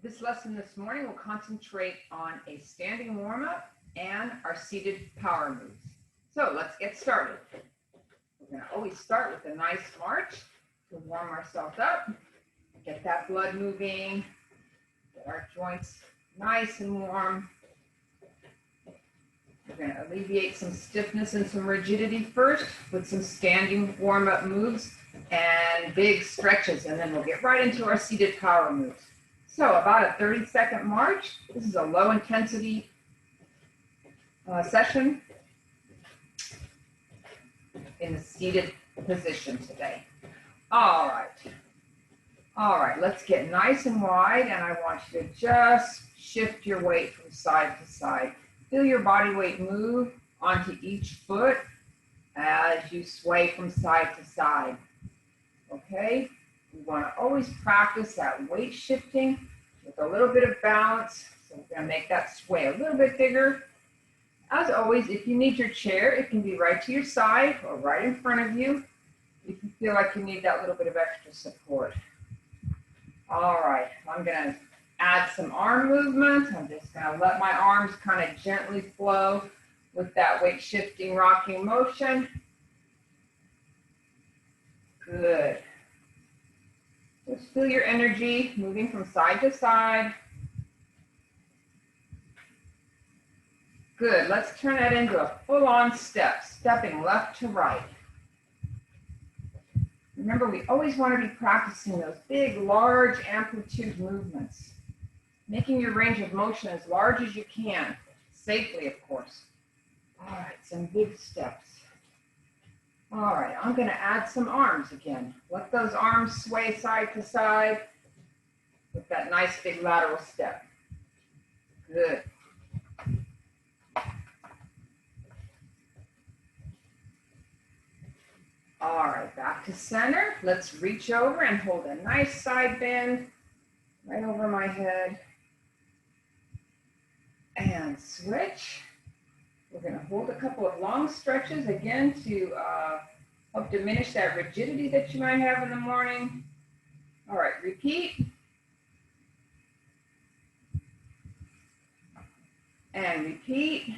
This lesson this morning will concentrate on a standing warm-up and our seated power moves. So let's get started. We're going to always start with a nice march to warm ourselves up, get that blood moving, get our joints nice and warm. We're going to alleviate some stiffness and some rigidity first with some standing warm-up moves and big stretches, and then we'll get right into our seated power moves. So about a 30-second march. This is a low intensity session in the seated position today. All right, let's get nice and wide, and I want you to just shift your weight from side to side. Feel your body weight move onto each foot as you sway from side to side, okay? We want to always practice that weight shifting with a little bit of balance. So we're going to make that sway a little bit bigger. As always, if you need your chair, it can be right to your side or right in front of you if you feel like you need that little bit of extra support. All right, I'm going to add some arm movement. I'm just going to let my arms kind of gently flow with that weight shifting, rocking motion. Good. Just feel your energy moving from side to side. Good, let's turn that into a full-on step, stepping left to right. Remember, we always want to be practicing those big, large amplitude movements, making your range of motion as large as you can, safely, of course. All right, some big steps. All right, I'm going to add some arms again. Let those arms sway side to side with that nice big lateral step. Good. All right, back to center. Let's reach over and hold a nice side bend right over my head. And switch. We're going to hold a couple of long stretches again to help diminish that rigidity that you might have in the morning. All right, repeat. And repeat.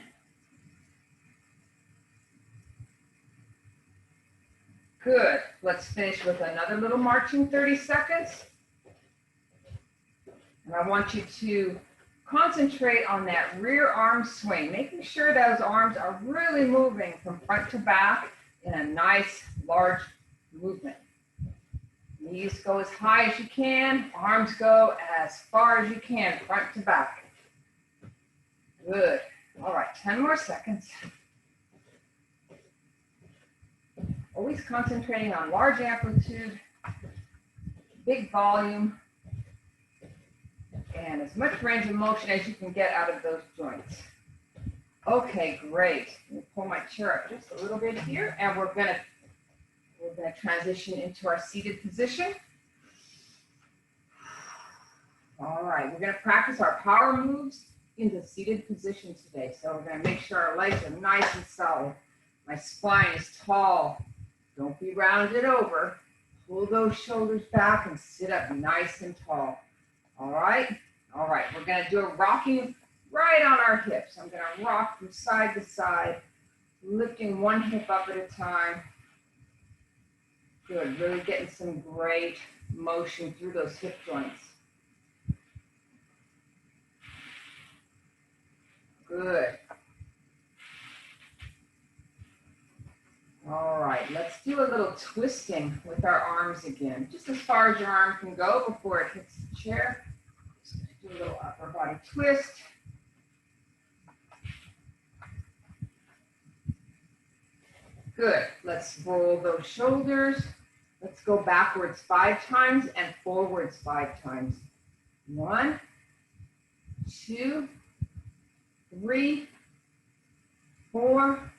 Good. Let's finish with another little marching 30 seconds. And I want you to concentrate on that rear arm swing, making sure those arms are really moving from front to back in a nice, large movement. Knees go as high as you can, arms go as far as you can, front to back. Good. All right, 10 more seconds. Always concentrating on large amplitude, big volume, and as much range of motion as you can get out of those joints. Okay, great. Let me pull my chair up just a little bit here, and we're gonna transition into our seated position. All right, we're gonna practice our power moves in the seated position today. So we're gonna make sure our legs are nice and solid. My spine is tall. Don't be rounded over. Pull those shoulders back and sit up nice and tall. All right, we're gonna do a rocking right on our hips. I'm gonna rock from side to side, lifting one hip up at a time. Good, really getting some great motion through those hip joints. Good. All right, let's do a little twisting with our arms again, just as far as your arm can go before it hits the chair. Just do a little upper body twist. Good, let's roll those shoulders. Let's go backwards 5 times and forwards 5 times. 1, 2, 3, 4,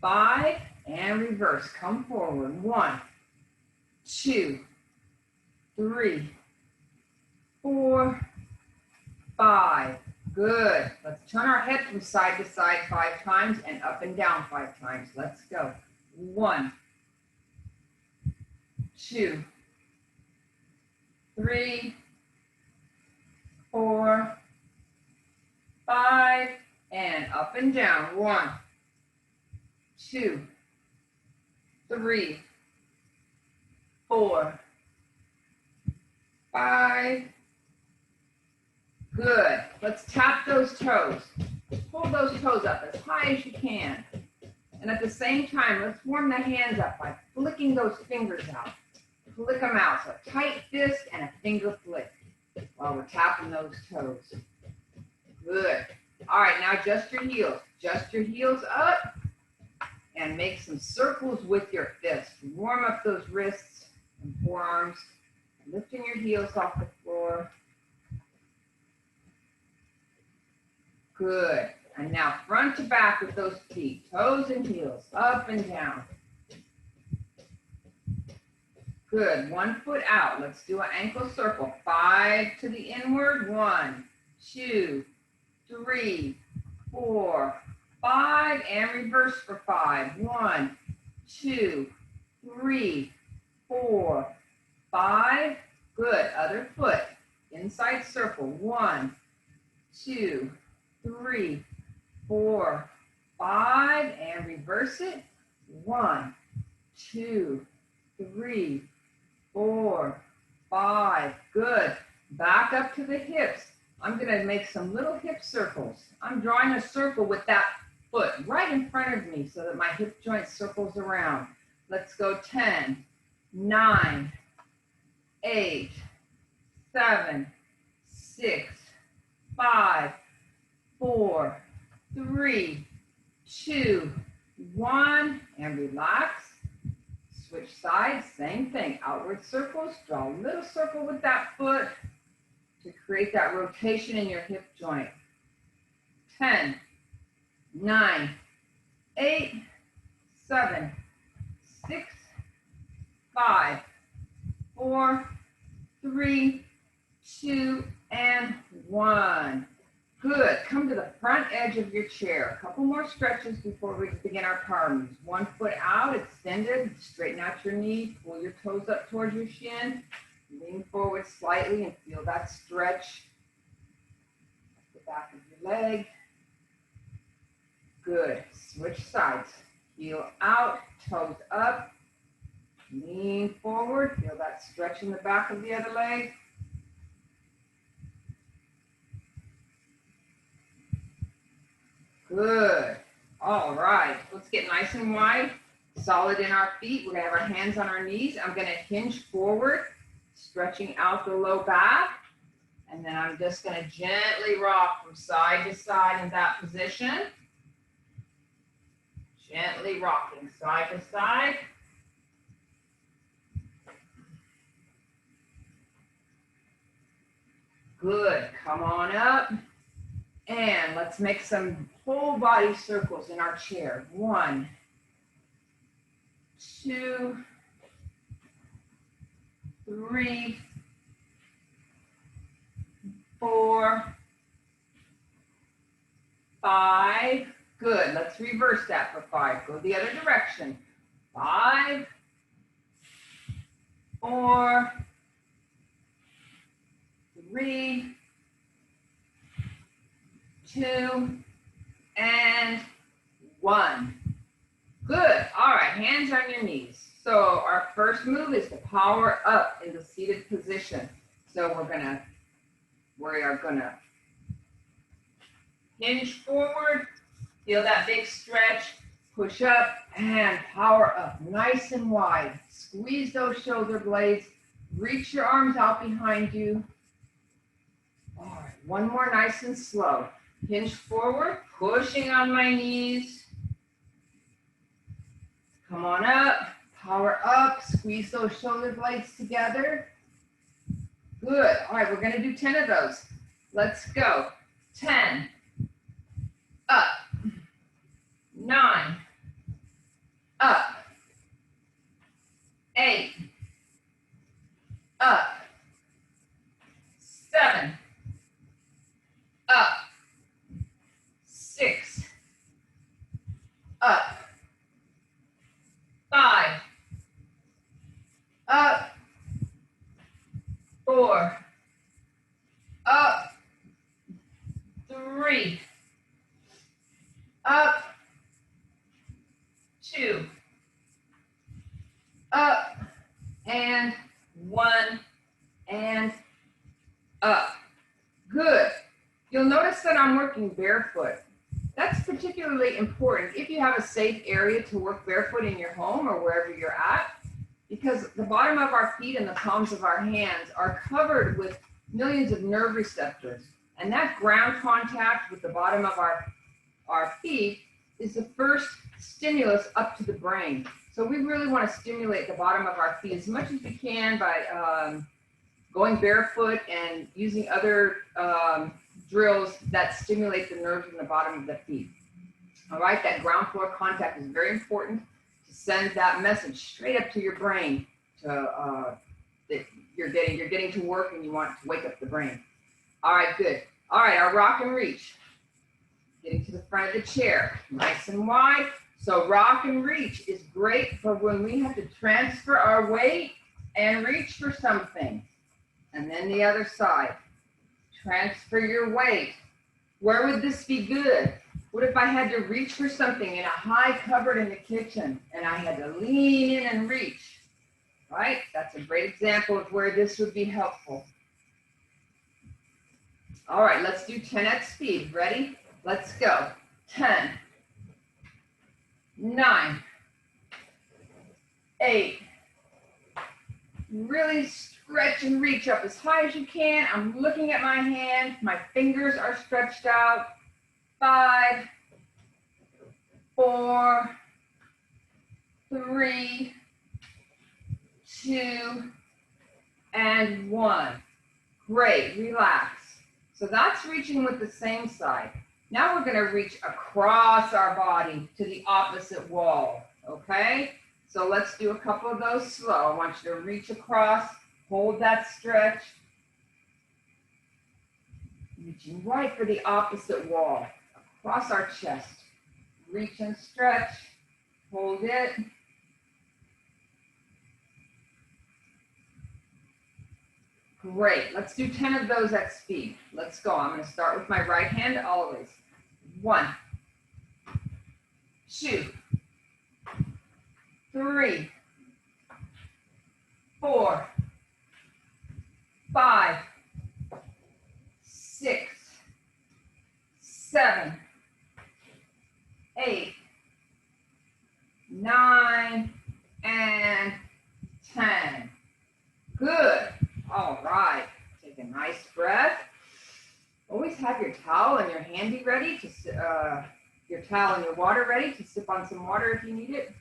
5, and reverse. Come forward. 1, 2, 3, 4, 5. Good. Let's turn our head from side to side 5 times and up and down 5 times. Let's go. 1, 2, 3, 4, 5, and up and down. 1, 2, 3, 4, 5. Good. Let's tap those toes. Pull those toes up as high as you can. And at the same time, let's warm the hands up by flicking those fingers out. Flick them out. So a tight fist and a finger flick while we're tapping those toes. Good. All right, now adjust your heels. Adjust your heels up and make some circles with your fists. Warm up those wrists and forearms. Lifting your heels off the floor. Good. And now front to back with those feet, toes and heels, up and down. Good. 1 foot out. Let's do an ankle circle. 5 to the inward. 1, 2, 3, 4, 5. And reverse for 5. 1, 2, 3, 4, 5. Good. Other foot. Inside circle. 1, 2, 3, 4, 5. And reverse it. 1, 2, 3, 4, 5. Good. Back up to the hips. I'm going to make some little hip circles. I'm drawing a circle with that foot right in front of me so that my hip joint circles around. Let's go 10, 9, 8, 7, 6, 5, 4, 3, 2, 1. And relax. Switch sides, same thing. Outward circles, draw a little circle with that foot to create that rotation in your hip joint. 10, 9, 8, 7, 6, 5, 4, 3, 2, and 1. Good. Come to the front edge of your chair. A couple more stretches before we begin our power moves. 1 foot out, extended. Straighten out your knee. Pull your toes up towards your shin. Lean forward slightly and feel that stretch. The back of your leg. Good. Switch sides. Heel out, toes up. Lean forward. Feel that stretch in the back of the other leg. Good. All right. Let's get nice and wide, solid in our feet. We're going to have our hands on our knees. I'm going to hinge forward, stretching out the low back. And then I'm just going to gently rock from side to side in that position. Gently rocking side to side. Good. Come on up. And let's make some whole body circles in our chair. 1, 2, 3, 4, 5. Good. Let's reverse that for 5. Go the other direction. 5, 4, 3, 2, and 1. Good. All right, hands on your knees. So our first move is to power up in the seated position. So we are gonna hinge forward, feel that big stretch, push up and power up, nice and wide. Squeeze those shoulder blades, reach your arms out behind you. All right, one more nice and slow. Hinge forward, pushing on my knees. Come on up, power up, squeeze those shoulder blades together. Good. All right, we're going to do 10 of those. Let's go. 10, up, 9, up, 8, up, 7, up, 6, up, 5, up, 4, up, and 1, and up. Good. You'll notice that I'm working barefoot. That's particularly important if you have a safe area to work barefoot in your home or wherever you're at, because the bottom of our feet and the palms of our hands are covered with millions of nerve receptors. And that ground contact with the bottom of our feet is the first stimulus up to the brain. So we really want to stimulate the bottom of our feet as much as we can by going barefoot and using other drills that stimulate the nerves in the bottom of the feet. All right, that ground floor contact is very important to send that message straight up to your brain to that you're getting to work and you want to wake up the brain. All right, good. All right, our rock and reach. Getting to the front of the chair, nice and wide. So rock and reach is great for when we have to transfer our weight and reach for something. And then the other side. Transfer your weight. Where would this be good? What if I had to reach for something in a high cupboard in the kitchen and I had to lean in and reach? Right? That's a great example of where this would be helpful. All right, let's do 10x speed. Ready? Let's go. 10, 9, 8. Really stretch and reach up as high as you can. I'm looking at my hand. My fingers are stretched out. 5, 4, 3, 2, and 1. Great, relax. So that's reaching with the same side. Now we're going to reach across our body to the opposite wall, okay? So let's do a couple of those slow. I want you to reach across, hold that stretch. Reaching right for the opposite wall, across our chest. Reach and stretch, hold it. Great, let's do 10 of those at speed. Let's go. I'm going to start with my right hand always. 1, 2, 3, 4, 5, 6, 7, 8, 9, and 10. Good. All right. Take a nice breath. Always have your towel and your handy ready to your towel and your water ready to sip on some water if you need it.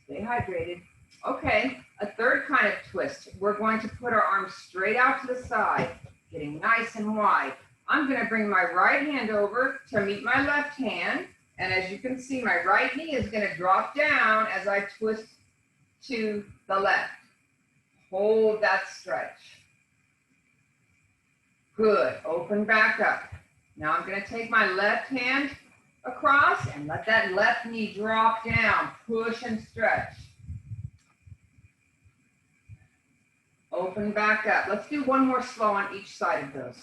Stay hydrated. Okay, a third kind of twist. We're going to put our arms straight out to the side, getting nice and wide. I'm going to bring my right hand over to meet my left hand. And as you can see, my right knee is going to drop down as I twist to the left. Hold that stretch. Good. Open back up. Now I'm going to take my left hand across and let that left knee drop down. Push and stretch. Open back up. Let's do one more slow on each side of those.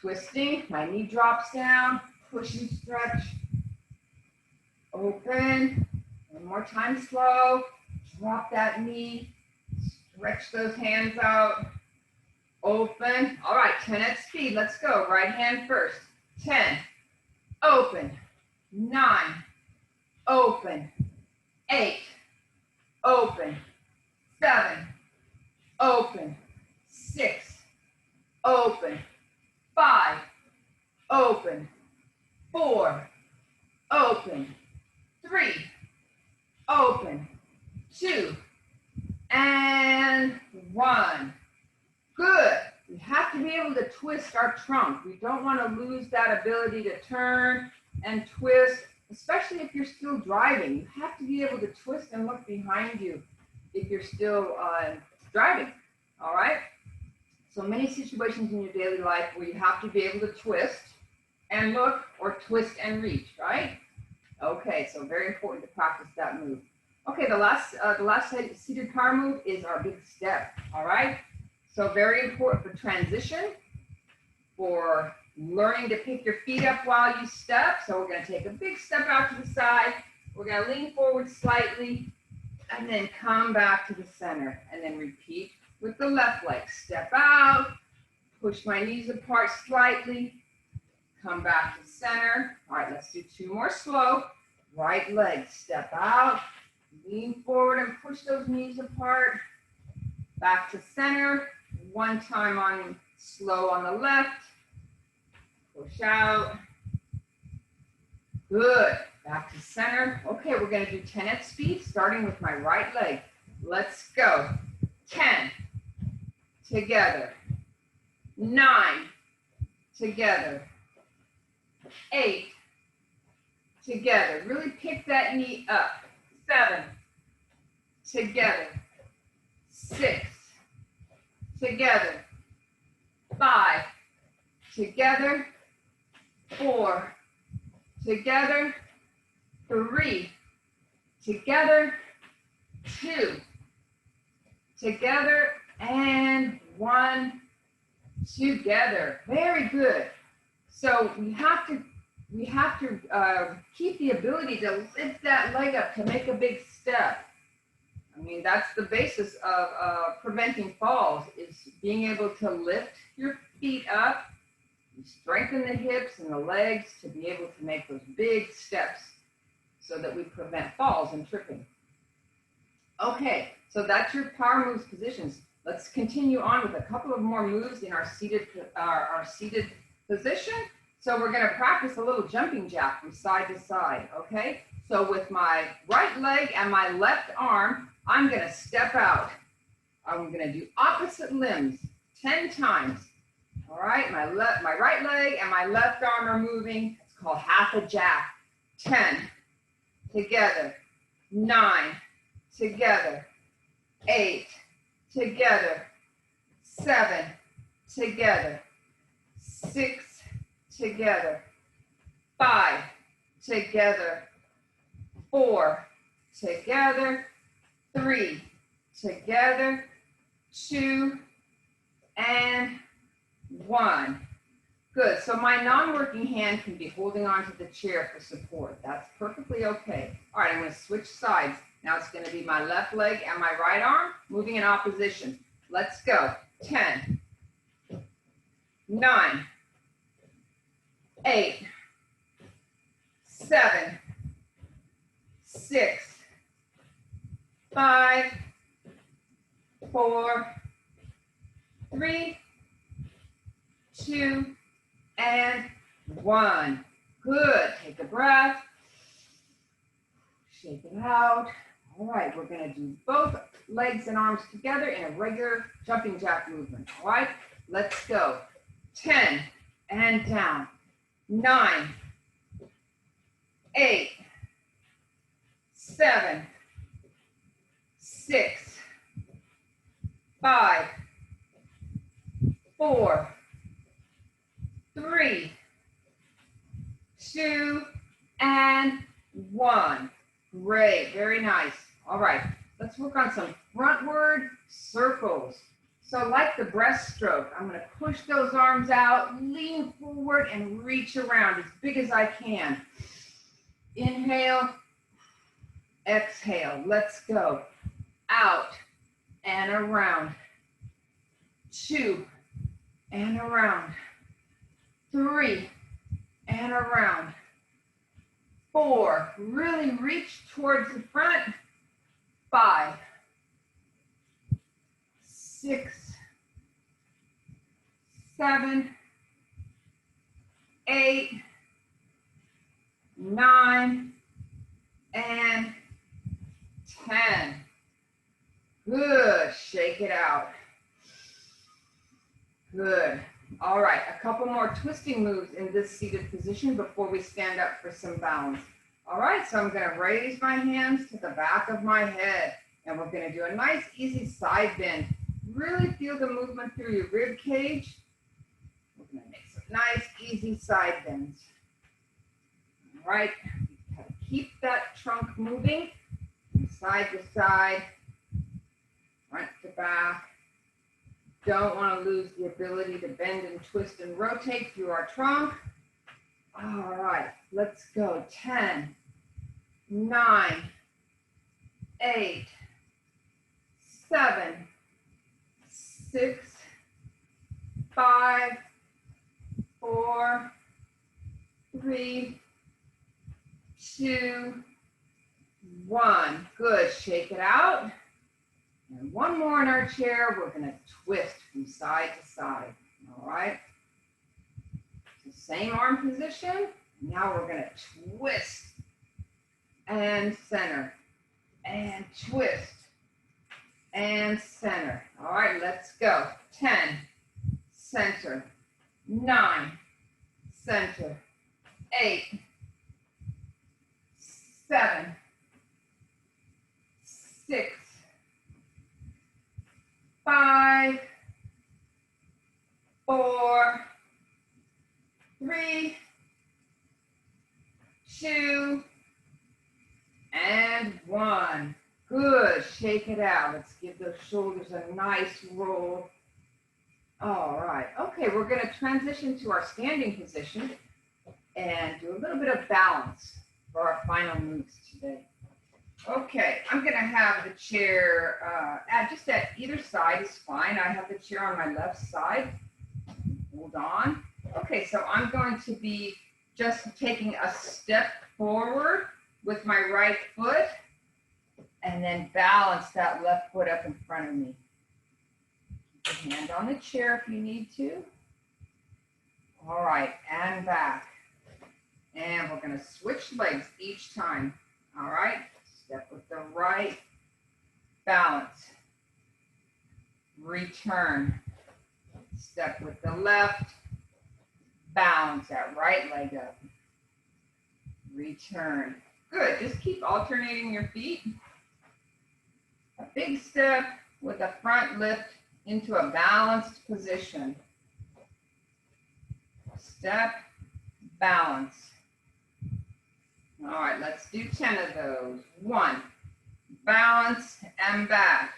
Twisting. My knee drops down. Push and stretch. Open. One more time slow. Drop that knee. Stretch those hands out. Open. All right, 10 at speed. Let's go. Right hand first. 10. Open. 9. Open. 8. Open. 7. Open. 6. Open. 5. Open. 4. Open. 3. Open. 2. And 1. Good. We have to be able to twist our trunk. We don't want to lose that ability to turn and twist, especially if you're still driving. You have to be able to twist and look behind you if you're still driving. All right? So many situations in your daily life where you have to be able to twist and look or twist and reach, right? Okay, so very important to practice that move. Okay, the last seated power move is our big step, all right? So very important for transition, for learning to pick your feet up while you step. So we're gonna take a big step out to the side. We're gonna lean forward slightly, and then come back to the center, and then repeat with the left leg. Step out, push my knees apart slightly, come back to center. All right, let's do 2 more slow. Right leg, step out, lean forward and push those knees apart. Back to center. 1 time on slow on the left. Push out. Good. Back to center. Okay, we're going to do 10 at speed, starting with my right leg. Let's go. 10. Together. 9. Together. 8. Together. Really pick that knee up. 7. Together. 6. Together. 5. Together. 4. Together. 3. Together. 2. Together. And 1. Together. Very good. So we have to keep the ability to lift that leg up to make a big step. I mean, that's the basis of preventing falls, is being able to lift your feet up, strengthen the hips and the legs to be able to make those big steps so that we prevent falls and tripping. Okay, so that's your power moves positions. Let's continue on with a couple of more moves in our seated position. So we're going to practice a little jumping jack from side to side, okay? So with my right leg and my left arm, I'm going to step out. I'm going to do opposite limbs 10 times. All right, my right leg and my left arm are moving. It's called half a jack. 10. Together. 9. Together. 8. Together. 7. Together. 6. Together. 5. Together. 4. Together. 3. Together. 2. And 1. Good. So my non-working hand can be holding onto the chair for support. That's perfectly okay. All right, I'm going to switch sides. Now it's going to be my left leg and my right arm moving in opposition. Let's go. 10. 9. 8. 7. 6. 5. 4. 3. 2. And 1. Good. Take a breath. Shake it out. All right, we're going to do both legs and arms together in a regular jumping jack movement. All right, let's go. 10 and down. 9. 8. 7. 6. 5. 4. 3. 2. And 1. Great, very nice. All right, let's work on some frontward circles. So like the breaststroke, I'm going to push those arms out, lean forward, and reach around as big as I can. Inhale, exhale. Let's go. Out and around. 2 and around. 3 and around. 4, really reach towards the front. 5, 6, 7, 8, 9, and 10. Good. Shake it out. Good. All right, a couple more twisting moves in this seated position before we stand up for some balance. All right, so I'm going to raise my hands to the back of my head, and we're going to do a nice, easy side bend. Really feel the movement through your rib cage. We're going to make some nice, easy side bends. All right, keep that trunk moving from side to side, front to back. Don't want to lose the ability to bend and twist and rotate through our trunk. All right, let's go. 10, 9, 8, 7, 6, 5, 4, 3, 2, 1. Good. Shake it out. And one more in our chair. We're going to twist from side to side. All right. So same arm position. Now we're going to twist and center and twist and center. All right, let's go. 10, center, 9, center, 8, 7, 6, 5, 4, 3, 2, and 1. Good. Shake it out. Let's give those shoulders a nice roll. All right. Okay, we're going to transition to our standing position and do a little bit of balance for our final moves today. Okay, I'm going to have the chair just at either side is fine. I have the chair on my left side. Hold on. Okay, so I'm going to be just taking a step forward with my right foot and then balance that left foot up in front of me. Keep your hand on the chair if you need to. All right, and back. And we're going to switch legs each time. All right, step with the right, balance, return. Step with the left, balance that right leg up, return. Good, just keep alternating your feet. A big step with a front lift into a balanced position. Step, balance. All right, let's do 10 of those. 1, balance and back.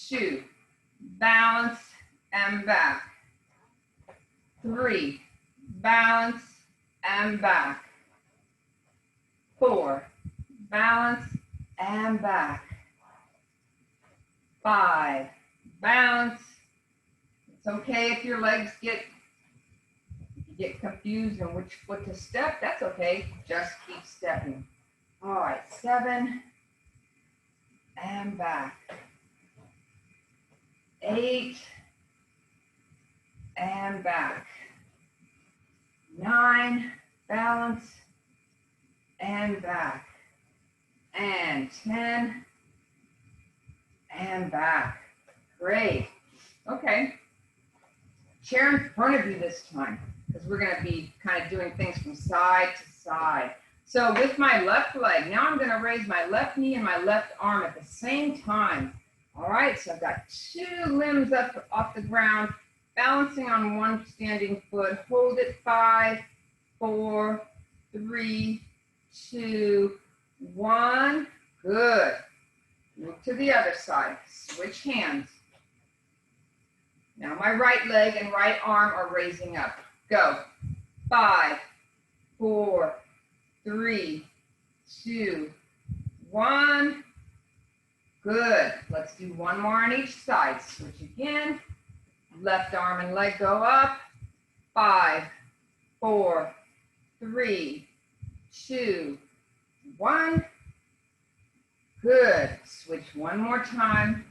2, balance and back. 3, balance and back. 4, balance and back. 5, balance. It's okay if your legs get confused on which foot to step. That's okay. Just keep stepping. All right, 7 and back. 8 and back. 9, balance and back. And 10 and back. Great. Okay. Chair in front of you this time, because we're going to be kind of doing things from side to side. So with my left leg, now I'm going to raise my left knee and my left arm at the same time. All right, so I've got 2 limbs up off the ground, balancing on one standing foot. Hold it. 5, 4, 3, 2, 1. Good. Move to the other side. Switch hands. Now my right leg and right arm are raising up. Go. 5, 4, 3, 2, 1. Good. Let's do one more on each side. Switch again. Left arm and leg go up. 5, 4, 3, 2, 1. Good. Switch one more time.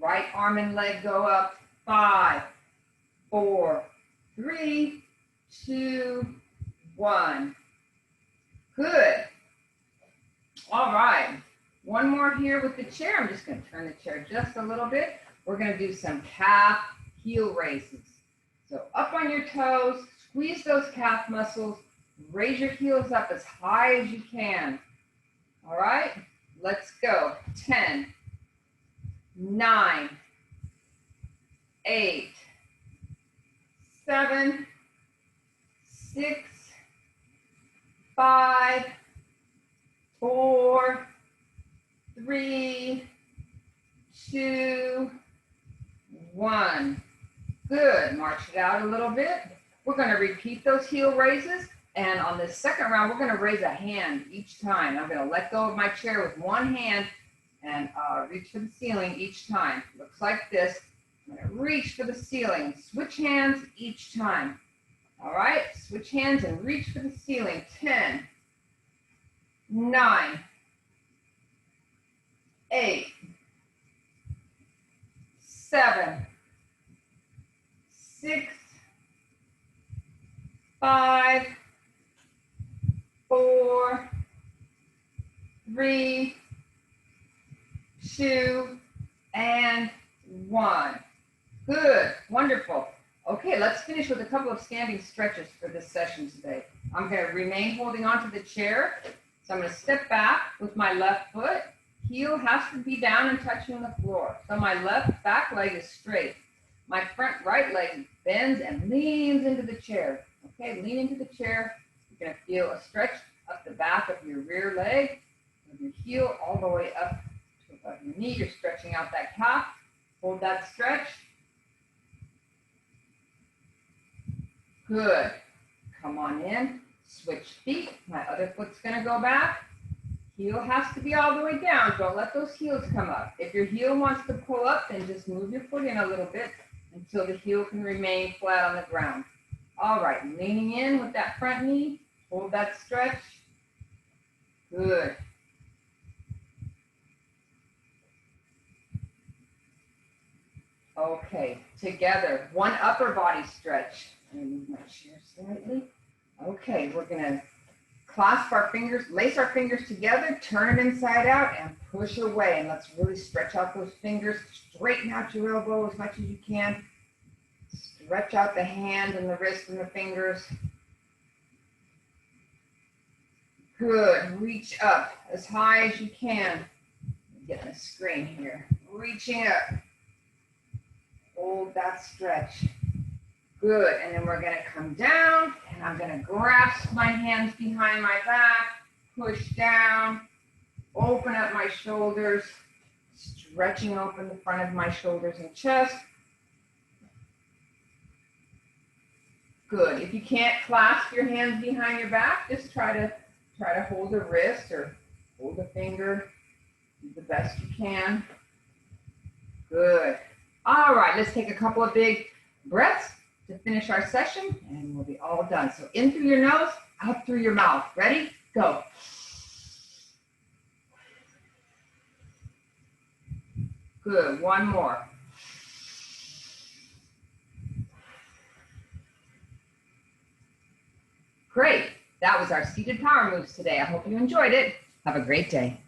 Right arm and leg go up. 5, 4, 3, 2, 1. Good. All right. One more here with the chair. I'm just going to turn the chair just a little bit. We're going to do some calf heel raises. So up on your toes, squeeze those calf muscles, raise your heels up as high as you can. All right, let's go. 10, 9, 8, 7, 6, 5, 4, 3, 2, 1. Good. March it out a little bit. We're going to repeat those heel raises. And on this second round, we're going to raise a hand each time. I'm going to let go of my chair with one hand and reach for the ceiling each time. Looks like this. I'm going to reach for the ceiling. Switch hands each time. All right, switch hands and reach for the ceiling. 10, 9, 8, 7, 6, 5, 4, 3, 2, and 1. Good, wonderful. Okay, let's finish with a couple of standing stretches for this session today. I'm going to remain holding onto the chair. So I'm going to step back with my left foot. Heel has to be down and touching the floor. So my left back leg is straight. My front right leg bends and leans into the chair. Okay, lean into the chair. You're going to feel a stretch up the back of your rear leg, with your heel all the way up to above your knee. You're stretching out that calf. Hold that stretch. Good. Come on in. Switch feet. My other foot's going to go back. Heel has to be all the way down. Don't let those heels come up. If your heel wants to pull up, then just move your foot in a little bit until the heel can remain flat on the ground. All right, leaning in with that front knee. Hold that stretch. Good. Okay, together. One upper body stretch. Let me move my chair slightly. Okay, we're going to clasp our fingers, lace our fingers together, turn it inside out, and push away. And let's really stretch out those fingers. Straighten out your elbow as much as you can. Stretch out the hand and the wrist and the fingers. Good. Reach up as high as you can. Get the screen here. Reaching up. Hold that stretch. Good. And then we're going to come down, and I'm going to grasp my hands behind my back, push down, open up my shoulders, stretching open the front of my shoulders and chest. Good. If you can't clasp your hands behind your back, just try to hold a wrist or hold a finger. Do the best you can. Good. All right, let's take a couple of big breaths to finish our session, and we'll be all done. So in through your nose, out through your mouth. Ready? Go. Good. One more. Great. That was our seated power moves today. I hope you enjoyed it. Have a great day.